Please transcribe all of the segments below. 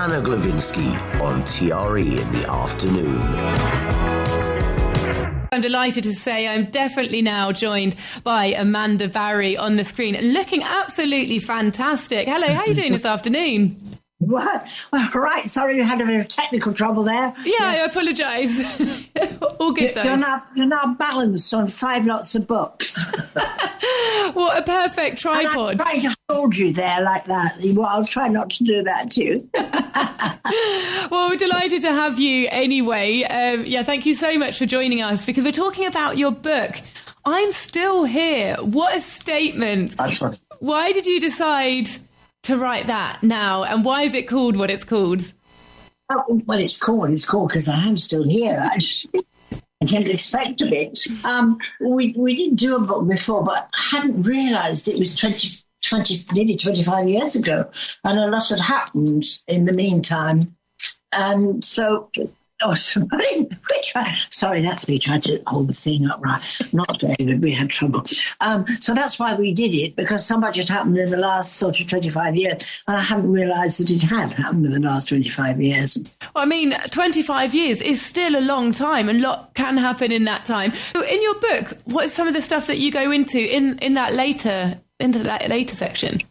Anna Glavinsky on TRE in the afternoon. I'm delighted to say I'm definitely now joined by Amanda Barrie on the screen, looking absolutely fantastic. Hello, how are you doing this afternoon? What? Well, right. Sorry, you had a bit of technical trouble there. Yeah, yes. I apologise. All good though. You're now balanced on 5 lots of books. What a perfect tripod. And I'm trying to hold you there like that. Well, I'll try not to do that too. Well, we're delighted to have you anyway. Thank you so much for joining us, because we're talking about your book, I'm Still Here. What a statement. Why did you decide to write that now, and why is it called what it's called? Oh, well, it's called because I am still here. I didn't expect to be. We did do a book before, but I hadn't realised it was nearly 25 years ago, and a lot had happened in the meantime. And so, sorry, that's me trying to hold the thing up right. Not very good. We had trouble. So that's why we did it, because so much had happened in the last sort of 25 years, and I hadn't realised that it had happened in the last 25 years. Well, I mean, 25 years is still a long time, and a lot can happen in that time. So in your book, what is some of the stuff that you go into in that later section?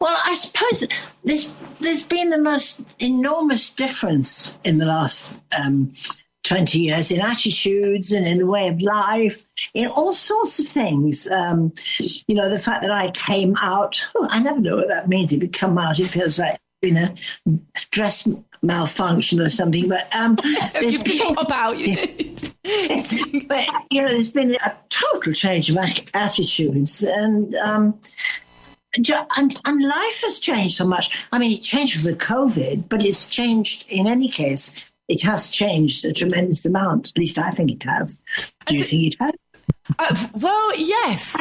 Well, I suppose there's been the most enormous difference in the last 20 years in attitudes and in the way of life, in all sorts of things. The fact that I came out, I never know what that means. If you come out, it feels like, dress malfunction or something. But you can pop out. But, there's been a total change of attitudes, and life has changed so much. I mean, it changed with COVID, but it's changed in any case. It has changed a tremendous amount. At least I think it has. Do you think it has? Well, yes.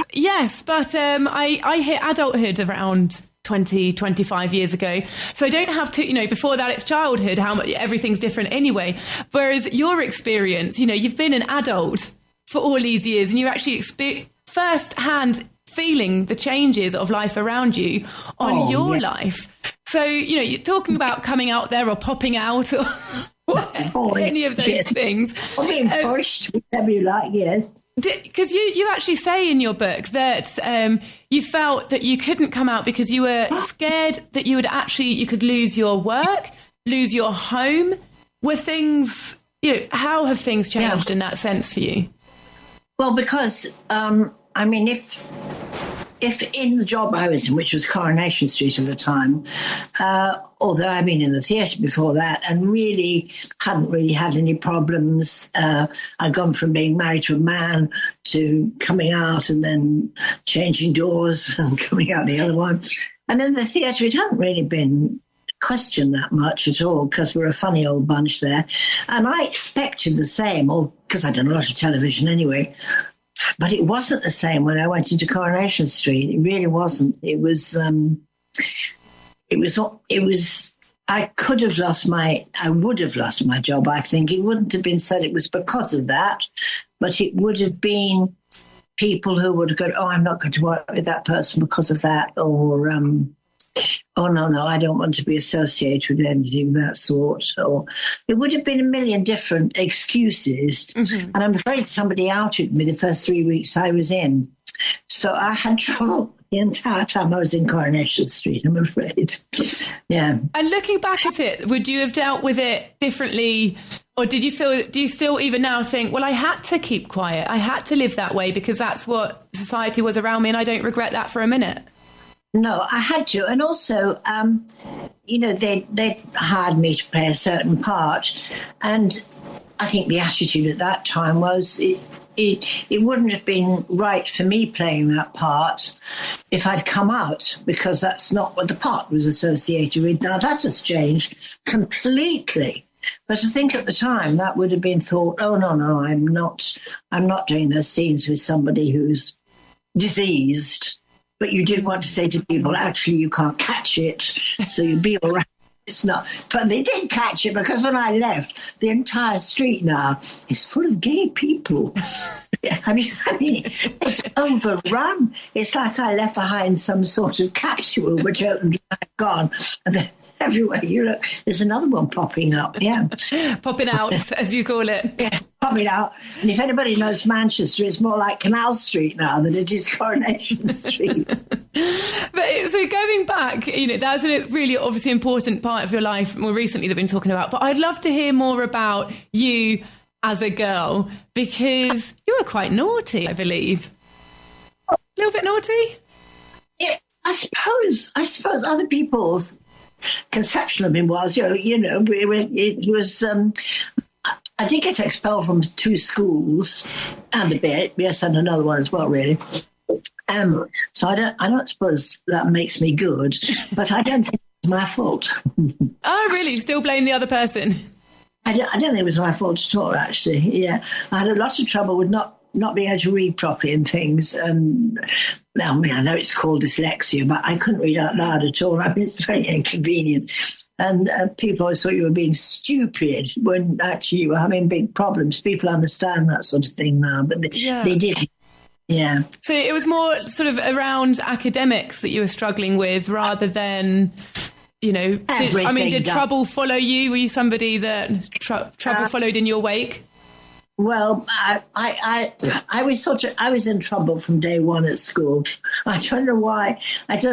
But I hit adulthood around 20, 25 years ago. So I don't have to, before that it's childhood, how much everything's different anyway. Whereas your experience, you've been an adult for all these years, and you actually first-hand feeling the changes of life around you on your life. So, you're talking about coming out there or popping out or any of those things. Or being pushed, whatever you like, yes. Because you actually say in your book that you felt that you couldn't come out because you were scared that you could lose your work, lose your home. Were things, how have things changed in that sense for you? Well, because, if in the job I was in, which was Coronation Street at the time, although I'd been in the theatre before that and really hadn't really had any problems. I'd gone from being married to a man to coming out and then changing doors and coming out the other one. And in the theatre, it hadn't really been questioned that much at all, because we're a funny old bunch there. And I expected the same, because I'd done a lot of television anyway. But it wasn't the same when I went into Coronation Street. It really wasn't. I would have lost my job, I think. It wouldn't have been said it was because of that, but it would have been people who would have gone, I'm not going to work with that person because of that, or, no, I don't want to be associated with anything of that sort. Or it would have been a million different excuses. Mm-hmm. And I'm afraid somebody outed me the first 3 weeks I was in. So I had trouble the entire time I was in Coronation Street, I'm afraid. Yeah. And looking back at it, would you have dealt with it differently? Or do you still even now think, well, I had to keep quiet. I had to live that way because that's what society was around me, and I don't regret that for a minute? No, I had to. And also, they hired me to play a certain part. And I think the attitude at that time was it wouldn't have been right for me playing that part if I'd come out, because that's not what the part was associated with. Now, that has changed completely. But I think at the time that would have been thought, oh, no, I'm not doing those scenes with somebody who's diseased. But you did want to say to people, actually, you can't catch it, so you'd be all right. It's not. But they did catch it, because when I left, the entire street now is full of gay people. Yeah, I mean, it's overrun. It's like I left behind some sort of capsule which opened and I'm gone. And then everywhere you look, there's another one popping up. Yeah. Popping out, as you call it. Yeah, popping out. And if anybody knows Manchester, it's more like Canal Street now than it is Coronation Street. But so going back, that's a really obviously important part of your life more recently that we've been talking about. But I'd love to hear more about you as a girl, because you were quite naughty, I believe. A little bit naughty? Yeah, I suppose other people's conception of me was, it was. I did get expelled from 2 schools and a bit, yes, and another one as well, really. So I don't suppose that makes me good, but I don't think it's my fault. Oh, really? Still blame the other person? I don't think it was my fault at all, actually. Yeah, I had a lot of trouble with not being able to read properly and things. And I know it's called dyslexia, but I couldn't read out loud at all. I mean, it's very inconvenient. And people always thought you were being stupid when actually you were having big problems. People understand that sort of thing now, but they didn't. Yeah. So it was more sort of around academics that you were struggling with rather than... did trouble follow you? Were you somebody that trouble followed in your wake? Well, I was in trouble from day one at school. I don't know why. I've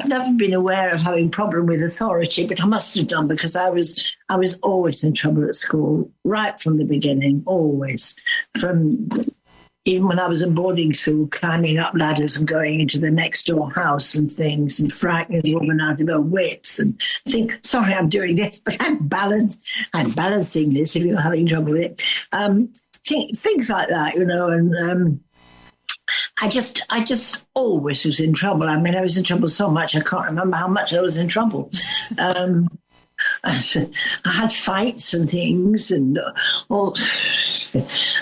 never been aware of having a problem with authority, but I must have done, because I was always in trouble at school right from the beginning, always. Even when I was in boarding school, climbing up ladders and going into the next door house and things, and frightening the woman out of her wits, and think, sorry, I'm doing this, but I'm balancing this if you're having trouble with it. Things like that, and I just always was in trouble. I mean, I was in trouble so much, I can't remember how much I was in trouble. I had fights and things, and all.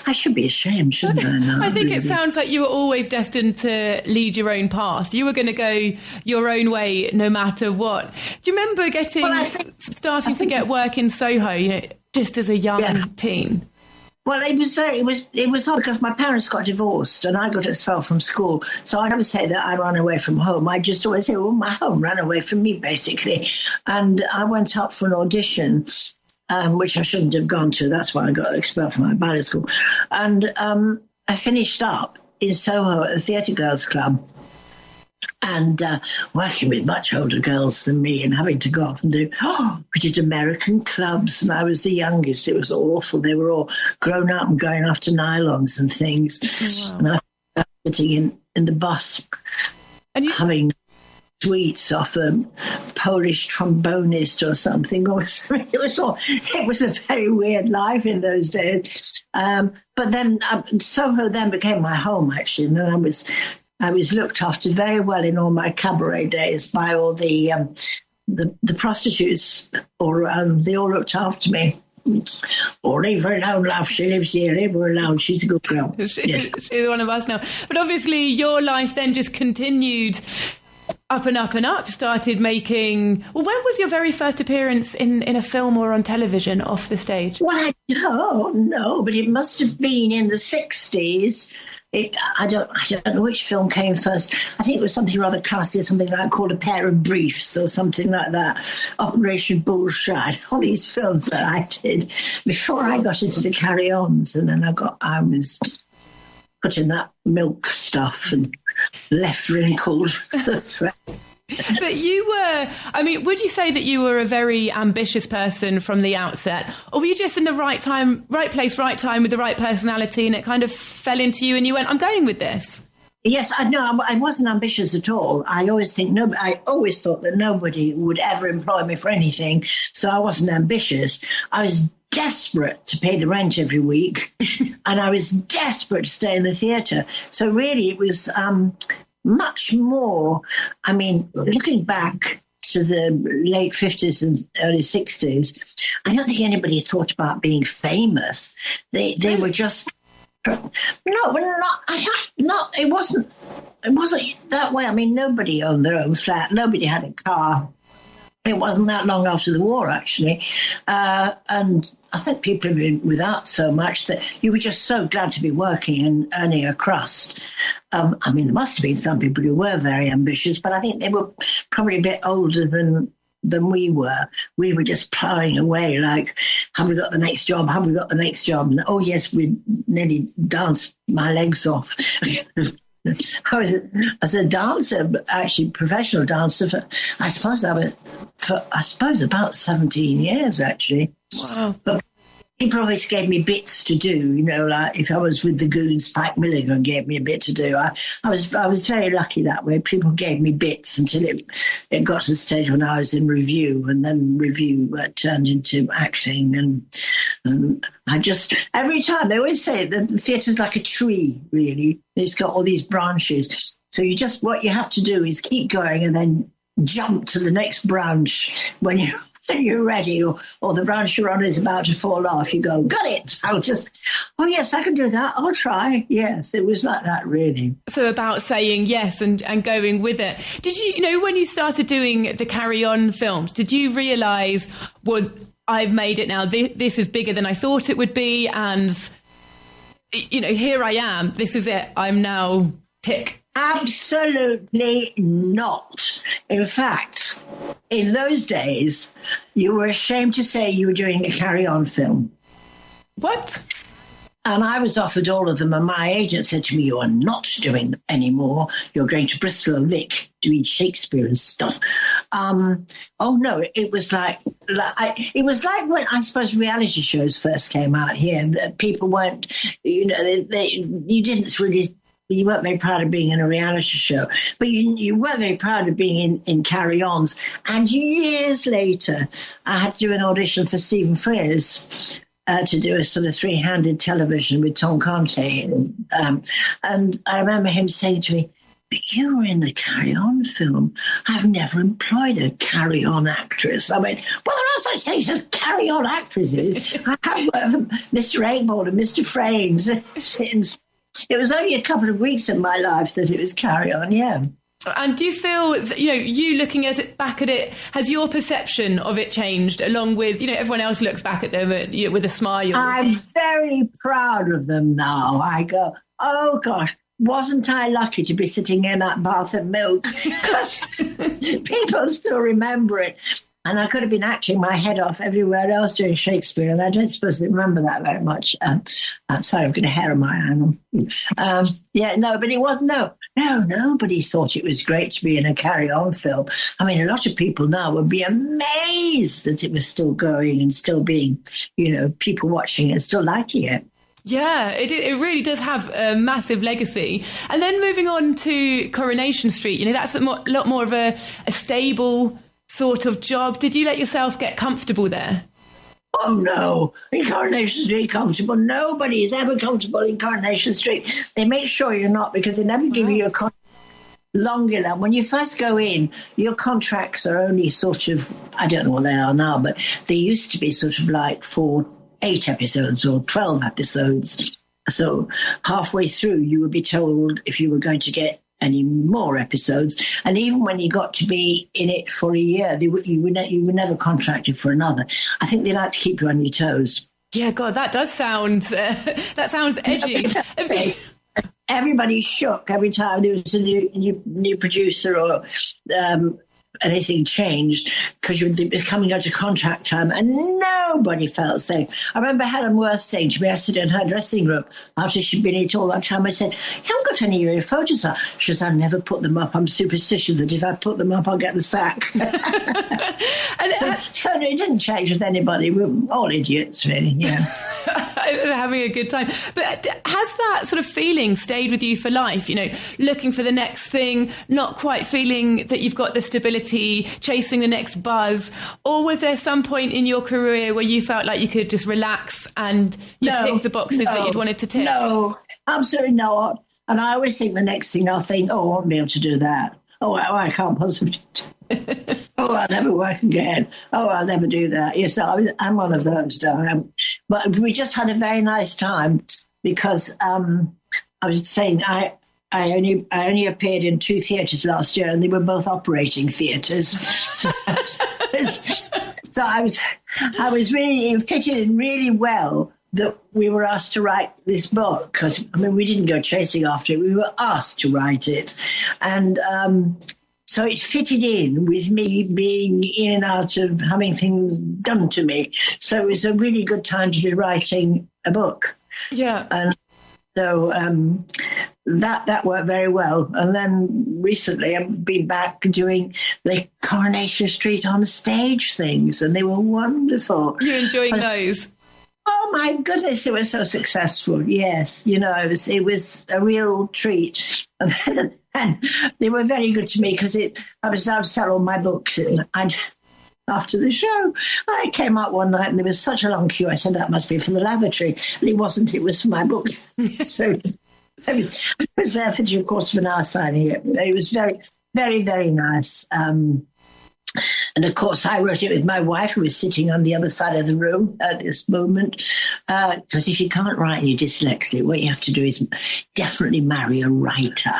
I should be ashamed, shouldn't I? No, I think it sounds like you were always destined to lead your own path. You were going to go your own way no matter what. Do you remember starting to get work in Soho, just as a young teen? Well, it was hard because my parents got divorced and I got expelled from school. So I never say that I ran away from home. I just always say, well, my home ran away from me, basically. And I went up for an audition, which I shouldn't have gone to. That's why I got expelled from my ballet school. And I finished up in Soho at the Theatre Girls Club. And working with much older girls than me and having to go off and we did American clubs, and I was the youngest. It was awful. They were all grown up and going off to nylons and things. Oh, wow. And I was sitting in the bus and having sweets off a Polish trombonist or something. It was a very weird life in those days. But then Soho then became my home, actually. And then I was looked after very well in all my cabaret days by all the prostitutes all around. They all looked after me. Oh, leave her alone, love. She lives here. Leave her alone. She's a good girl. She's one of us now. But obviously your life then just continued up and up and up, started making... Well, when was your very first appearance in a film or on television off the stage? Well, I don't know, but it must have been in the 60s. I don't know which film came first. I think it was something rather classy, something like called A Pair of Briefs or something like that. Operation Bullshit, all these films that I did before I got into the carry-ons. And then I was put in that milk stuff and left wrinkled. But you were, would you say that you were a very ambitious person from the outset? Or were you just in the right time, right place, right time with the right personality, and it kind of fell into you and you went, I'm going with this? Yes, I wasn't ambitious at all. I always thought that nobody would ever employ me for anything. So I wasn't ambitious. I was desperate to pay the rent every week. And I was desperate to stay in the theatre. So really it was... much more, looking back to the late 50s and early 60s, I don't think anybody thought about being famous. They were just... it wasn't that way. Nobody owned their own flat. Nobody had a car. It wasn't that long after the war, actually. And I think people have been without so much that you were just so glad to be working and earning a crust. I mean, there must have been some people who were very ambitious, but I think they were probably a bit older than we were. We were just ploughing away like, have we got the next job? Have we got the next job? And, oh, yes, we nearly danced my legs off. I was a dancer, actually professional dancer for I suppose about 17 years actually. Wow. But people always gave me bits to do, like if I was with the Goons, Spike Milligan gave me a bit to do. I was very lucky that way. People gave me bits until it got to the stage when I was in review, and then review turned into acting. And I just, every time, they always say that the theatre's like a tree, really. It's got all these branches. So what you have to do is keep going and then jump to the next branch when you're ready, or the branch you're on is about to fall off. You go, got it. Oh, yes, I can do that. I'll try. Yes, it was like that, really. So about saying yes and going with it. Did you, when you started doing the Carry On films, did you realise, well, I've made it now. This is bigger than I thought it would be. And, here I am. This is it. I'm now tick. Absolutely not. In fact, in those days, you were ashamed to say you were doing a Carry On film. What? And I was offered all of them, and my agent said to me, you are not doing them anymore. You're going to Bristol and Vic doing Shakespeare and stuff. Oh, no, it was like when, I suppose, reality shows first came out here, and that people weren't, you weren't very proud of being in a reality show, but you were very proud of being in Carry-Ons. And years later, I had to do an audition for Stephen Frears to do a sort of three-handed television with Tom Conte. And I remember him saying to me, but you were in the Carry-On film. I've never employed a Carry-On actress. I went, well, there are such things as Carry-On actresses. I have worked for Mr. Eggball and Mr. Frames since. It was only a couple of weeks in my life that it was Carry On, yeah. And do you feel that, you looking back at it, has your perception of it changed along with, everyone else looks back at them with a smile? I'm very proud of them now. I go, oh, gosh, wasn't I lucky to be sitting in that bath of milk? Because people still remember it. And I could have been acting my head off everywhere else doing Shakespeare, and I don't suppose they remember that very much. Sorry, I'm going to hair on my animal. But it was, nobody thought it was great to be in a Carry On film. I mean, a lot of people now would be amazed that it was still going and still being, people watching it and still liking it. Yeah, it really does have a massive legacy. And then moving on to Coronation Street, that's a lot more of a stable sort of job. Did you let yourself get comfortable there? Oh, no. In Coronation Street, comfortable. Nobody is ever comfortable in Coronation Street. They make sure you're not, because they never give you a contract long enough. When you first go in, your contracts are only sort of, I don't know what they are now, but they used to be sort of like for 8 episodes or 12 episodes. So halfway through, you would be told if you were going to get any more episodes. And even when you got to be in it for a year, you were never contracted for another. I think they like to keep you on your toes. Yeah, God, that does sound, that sounds edgy. Everybody shook every time there was a new producer or anything changed, because it was coming out of contract time, and nobody felt safe. I remember Helen Worth saying to me, I stood in her dressing room after she'd been in it all that time, I said, you haven't got any of your photos up? She says, I never put them up. I'm superstitious that if I put them up, I'll get the sack. So it didn't change with anybody. We're all idiots, really, yeah. Having a good time. But has that sort of feeling stayed with you for life? Looking for the next thing, not quite feeling that you've got the stability, chasing the next buzz? Or was there some point in your career where you felt like you could just relax and tick the boxes that you'd wanted to tick? No, absolutely not. And I always think the next thing I'll think, I won't be able to do that. I can't possibly. I'll never work again. I'll never do that. Yes, I'm one of those. But we just had a very nice time because I was saying I only appeared in 2 theatres last year, and they were both operating theatres. So So I was really, it fitted in really well that we were asked to write this book, because, I mean, we didn't go chasing after it. We were asked to write it. And so it fitted in with me being in and out of having things done to me. So it was a really good time to be writing a book. Yeah. And so that worked very well. And then recently I've been back doing the Coronation Street on stage things, and they were wonderful. You're enjoying those? Oh my goodness, it was so successful. Yes, you know, it was a real treat. And they were very good to me because I was allowed to sell all my books after the show. I came out one night and there was such a long queue. I said, that must be for the lavatory. And it wasn't, it was for my books. So I was there for 3/4 of an hour signing it. It was very, very, very nice. And of course, I wrote it with my wife, who was sitting on the other side of the room at this moment. Because if you can't write and you're dyslexic, what you have to do is definitely marry a writer.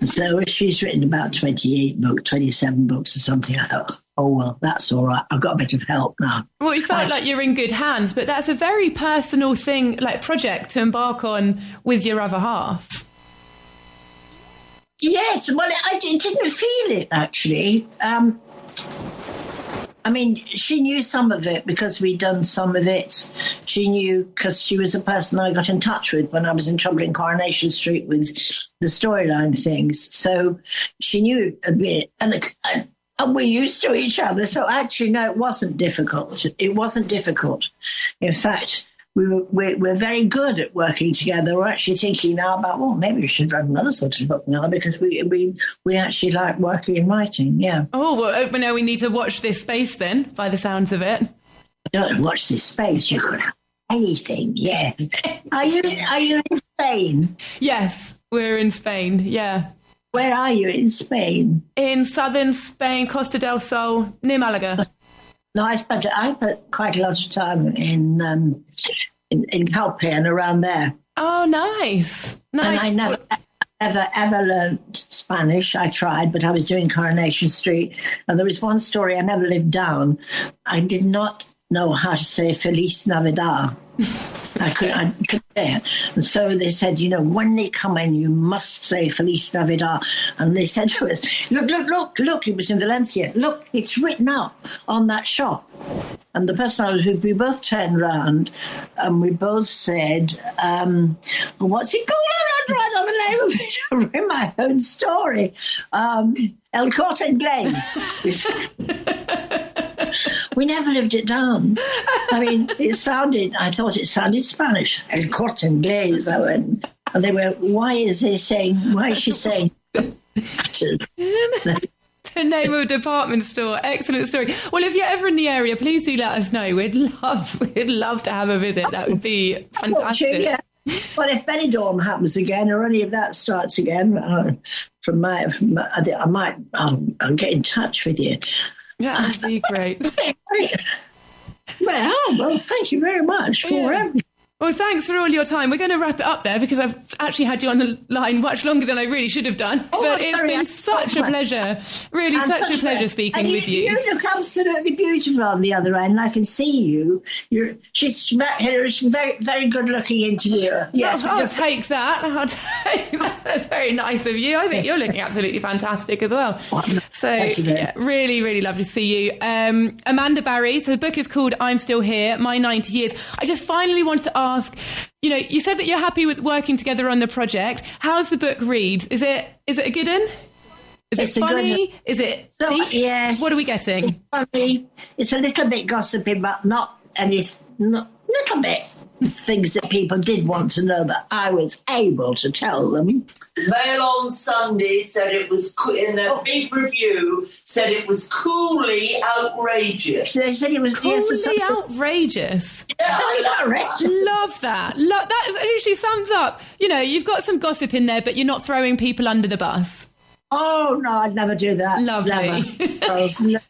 So she's written about 27 books or something. I thought, oh, well, that's all right. I've got a bit of help now. Well, you felt like you're in good hands, but that's a very personal thing, like project to embark on with your other half. Yes, well, I didn't feel it, actually. I mean, she knew some of it because we'd done some of it. She knew because she was the person I got in touch with when I was in trouble in Coronation Street with the storyline things. So she knew a bit. And we're used to each other. So actually, no, it wasn't difficult. It wasn't difficult. In fact, we're very good at working together. We're actually thinking now about, well, maybe we should write another sort of book now, because we actually like working and writing, yeah. Oh, well, now we need to watch this space then, by the sounds of it. Don't watch this space. You could have anything, yes. Are you in Spain? Yes, we're in Spain, yeah. Where are you in Spain? In southern Spain, Costa del Sol, near Malaga. No, I spent quite a lot of time in Calpe and around there. Oh, nice. Nice. And I never, ever learned Spanish. I tried, but I was doing Coronation Street. And there was one story I never lived down. I did not know how to say Feliz Navidad. I couldn't say it. And so they said, you know, when they come in, you must say Feliz Navidad. And they said to us, look, it was in Valencia. Look, it's written up on that shop. And the person I was with, we both turned around and we both said, what's it called? I'm not right on the name of it. I've written my own story. El Corte Inglés. We never lived it down. I mean, I thought it sounded Spanish. El Corte Inglés. I went, and they were, why is she saying? The name of a department store. Excellent story. Well, if you're ever in the area, please do let us know. We'd love to have a visit. That would be fantastic. Yeah. Well, if Benidorm happens again, or any of that starts again, I'll get in touch with you. Yeah, that'd be great. Well, thank you very much for everything. Well, thanks for all your time. We're going to wrap it up there because I've actually had you on the line much longer than I really should have done. But it's been such a pleasure. Really, such a pleasure speaking with you. You look absolutely beautiful on the other end. I can see you. She's very, very good looking interviewer. Yes, I'll take that. That's very nice of you. I think you're looking absolutely fantastic as well. So, yeah, really, really lovely to see you. Amanda Barrie. So the book is called I'm Still Here, My 90 Years. I just finally want to ask, you know, you said that you're happy with working together on the project. How's the book read? Is it a good one? Is it funny? Is it deep? Yes. What are we getting? It's funny. It's a little bit gossipy, but not little bit things that people did want to know that I was able to tell them. Mail on Sunday said it was, in a big review, said it was coolly outrageous. They said it was coolly outrageous. Yeah, love that. That literally sums up. You know, you've got some gossip in there, but you're not throwing people under the bus. Oh no, I'd never do that. Lovely. Never.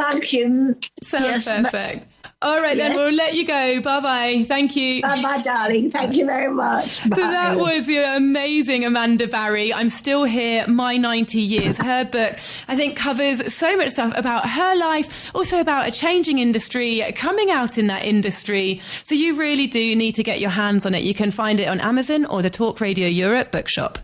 Thank you. Sounds perfect. All right, then we'll let you go. Bye-bye. Thank you. Bye-bye, darling. Thank you very much. So that was the amazing Amanda Barrie. I'm Still Here, My 90 Years. Her book, I think, covers so much stuff about her life, also about a changing industry, coming out in that industry. So you really do need to get your hands on it. You can find it on Amazon or the Talk Radio Europe bookshop.